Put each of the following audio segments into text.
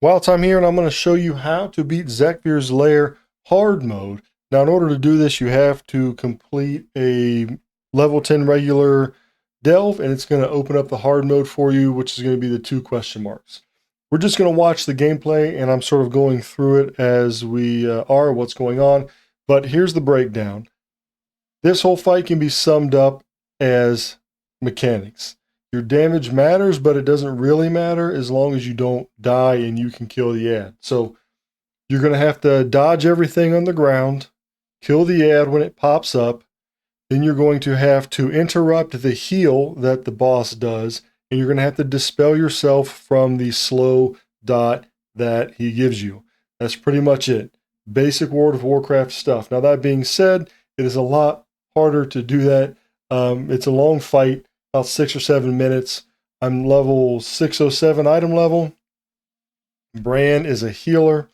Wild Time here, and I'm going to show you how to beat Zekvir's Lair hard mode. Now, in order to do this, you have to complete a level 10 regular delve, and it's going to open up the hard mode for you, which is going to be the 2 question marks. We're just going to watch the gameplay, and I'm sort of going through it as we are, what's going on. But here's the breakdown. This whole fight can be summed up as mechanics. Your damage matters, but it doesn't really matter as long as you don't die and you can kill the ad. So you're going to have to dodge everything on the ground, kill the ad when it pops up. Then you're going to have to interrupt the heal that the boss does, and you're going to have to dispel yourself from the slow dot that he gives you. That's pretty much it. Basic World of Warcraft stuff. Now, that being said, it is a lot harder to do that. It's a long fight. About 6 or 7 minutes. I'm level 607 item level. Bran is a healer,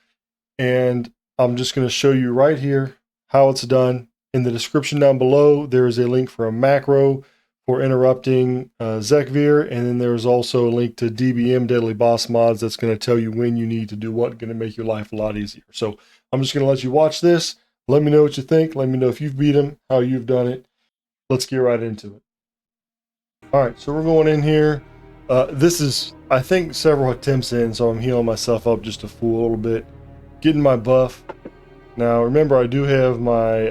and I'm just going to show you right here how it's done. In the description down below, there is a link for a macro for interrupting Zekvir, and then there's also a link to DBM Deadly Boss Mods that's going to tell you when you need to do what, going to make your life a lot easier. So I'm just going to let you watch this. Let me know what you think. Let me know if you've beat him, how you've done it. Let's get right into it. Alright, so we're going in here. This is, I think, several attempts in, so I'm healing myself up just a fool a little bit. Getting my buff. Now, remember, I do have my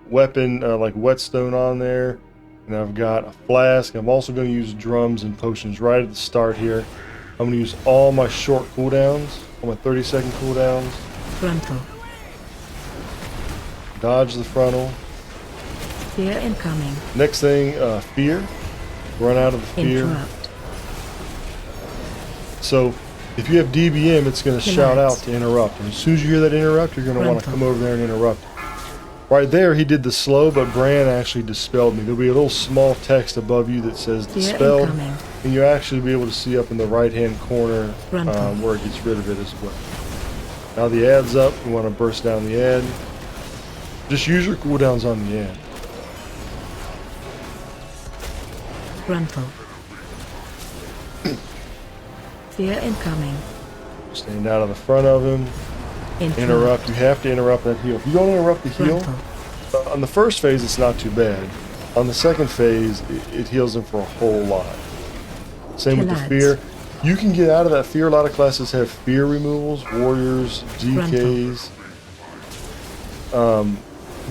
weapon, like whetstone on there. And I've got a flask. I'm also going to use drums and potions right at the start here. I'm going to use all my short cooldowns, all my 30-second cooldowns. Frontal. Dodge the frontal. Fear incoming. Next thing, fear. Run out of the fear. Interrupt. So if you have DBM, it's going to shout out to interrupt. And as soon as you hear that interrupt, you're going to want to come over there and interrupt. Right there, he did the slow, but Bran actually dispelled me. There'll be a little small text above you that says dispelled. And you'll actually be able to see up in the right-hand corner where it gets rid of it as well. Now the ad's up. You want to burst down the ad. Just use your cooldowns on the ad. Frontal. Fear incoming. Stand out of the front of him. Interrupt. You have to interrupt that heal. If you don't interrupt the heal, on the first phase it's not too bad. On the second phase, it heals him for a whole lot. Same with the fear. You can get out of that fear. A lot of classes have fear removals, warriors, DKs.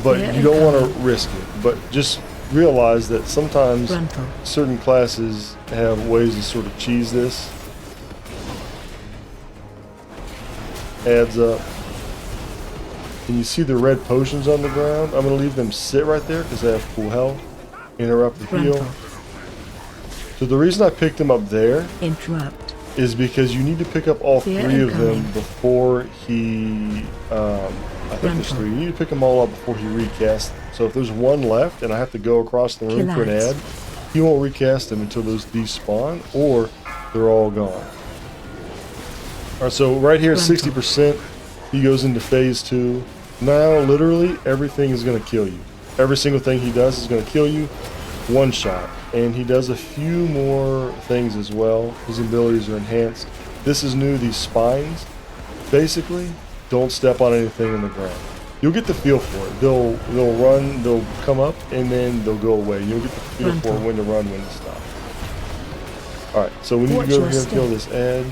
But you don't want to risk it. But just realize that sometimes certain classes have ways to sort of cheese this. Adds up. And you see the red potions on the ground. I'm going to leave them sit right there because they have full health. Interrupt the heal. So the reason I picked them up there is because you need to pick up all 3 of them before he... I think there's 3. You need to pick them all up before he recasts them. So if there's 1 left and I have to go across the room for an ad, he won't recast them until those despawn or they're all gone. Alright, so right here at 60%, he goes into phase 2. Now, literally, everything is going to kill you. Every single thing he does is going to kill you. 1 shot. And he does a few more things as well. His abilities are enhanced. This is new, these spines. Basically, don't step on anything in the ground. You'll get the feel for it. They'll run, they'll come up, and then they'll go away. You'll get the feel for when to run, when to stop. Alright, so we need to go over here and kill this ad.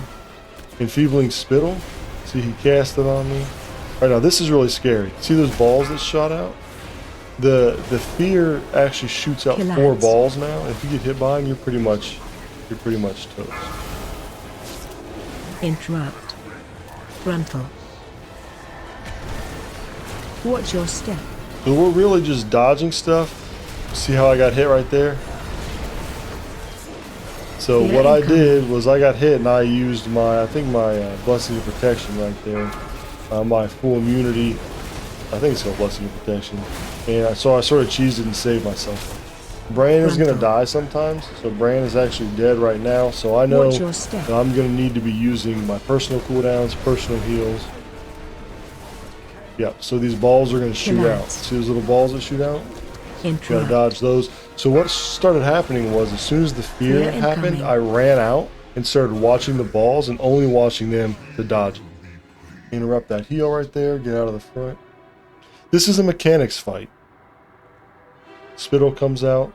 Enfeebling Spittle. See, he cast it on me. Alright, now this is really scary. See those balls that shot out? The fear actually shoots out 4 balls now. If you get hit by them, you're pretty much toast. Interrupt. Frontal. Watch your step. So we're really just dodging stuff. See how I got hit right there? So what I did was I got hit and I used my, I think my Blessing of Protection right there. My full immunity. I think it's called Blessing of Protection. And so I sort of cheesed it and saved myself. Bran is going to die sometimes. So Bran is actually dead right now. So I know that I'm going to need to be using my personal cooldowns, personal heals. Yep, so these balls are going to shoot out. See those little balls that shoot out? You gotta dodge those. So what started happening was as soon as the fear happened, I ran out and started watching the balls and only watching them to dodge. Interrupt that heal right there. Get out of the front. This is a mechanics fight. Spittle comes out.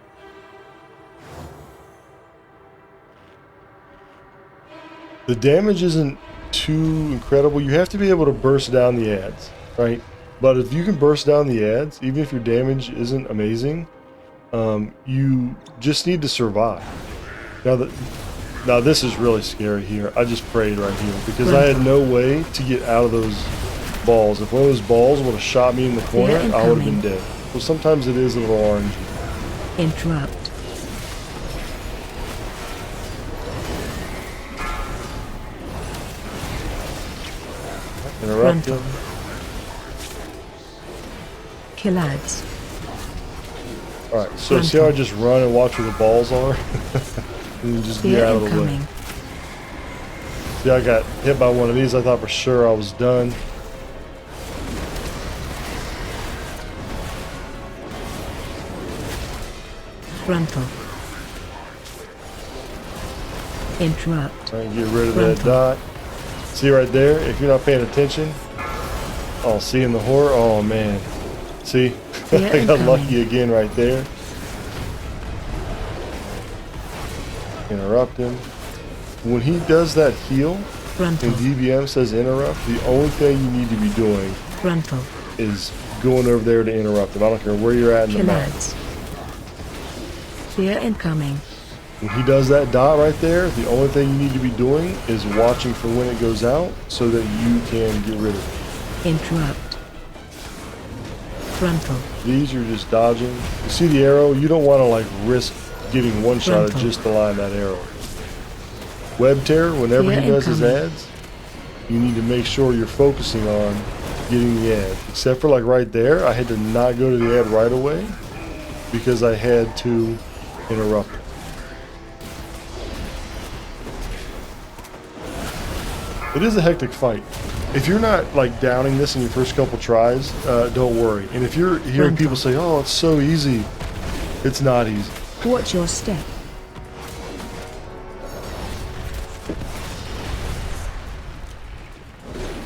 The damage isn't too incredible. You have to be able to burst down the ads, right? But if you can burst down the ads, even if your damage isn't amazing, you just need to survive. Now this is really scary here. I just prayed right here because I had no way to get out of those balls. If one of those balls would have shot me in the corner, I would have been dead. So sometimes it is a little RNG. Interrupt. Interrupt him. Kill ads. Alright, so see how I just run and watch where the balls are? And then just get out of the way. See, I got hit by one of these. I thought for sure I was done. Frontal. Interrupt. Try and get rid of that dot. See right there? If you're not paying attention. Oh, seeing the horror? Oh, man. See? I got lucky again right there. Interrupt him. When he does that heal, and DBM says interrupt, the only thing you need to be doing is going over there to interrupt him. I don't care where you're at in the map. Fear incoming. When he does that dot right there, the only thing you need to be doing is watching for when it goes out so that you can get rid of it. Interrupt. Frontal. These you're just dodging. You see the arrow? You don't want to like risk getting one shot at just to line that arrow. Web tear, whenever he does his ads, you need to make sure you're focusing on getting the ad. Except for like right there, I had to not go to the ad right away because I had to interrupt it. It is a hectic fight. If you're not like downing this in your first couple tries, don't worry. And if you're hearing people say, "Oh, it's so easy," it's not easy. Watch your step.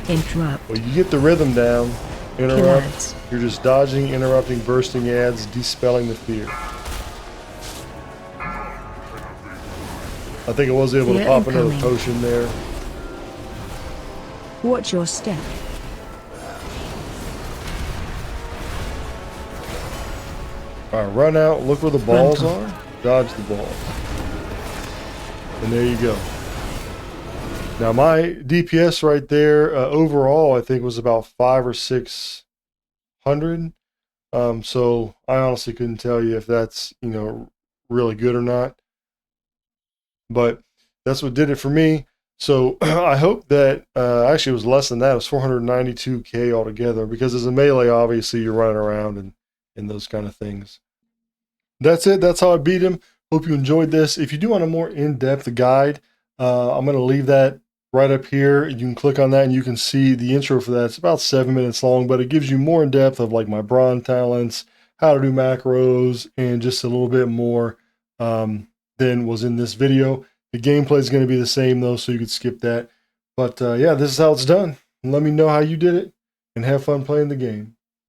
Interrupt. Well, you get the rhythm down. Interrupt. You're just dodging, interrupting, bursting ads, dispelling the fear. I think I was able to pop another potion there. Watch your step. Alright, run out, look where the balls are, dodge the ball. And there you go. Now my DPS right there, overall, I think was about 500 or 600. So I honestly couldn't tell you if that's, you know, really good or not. But that's what did it for me. So I hope that, actually it was less than that. It was 492k altogether, because as a melee, obviously you're running around and those kind of things. That's it. That's how I beat him. Hope you enjoyed this. If you do want a more in-depth guide, I'm going to leave that right up here. You can click on that and you can see the intro for that. It's about 7 minutes long, but it gives you more in depth of like my bronze talents, how to do macros, and just a little bit more than was in this video. The gameplay is going to be the same though, so you could skip that. But yeah, this is how it's done. Let me know how you did it, and have fun playing the game.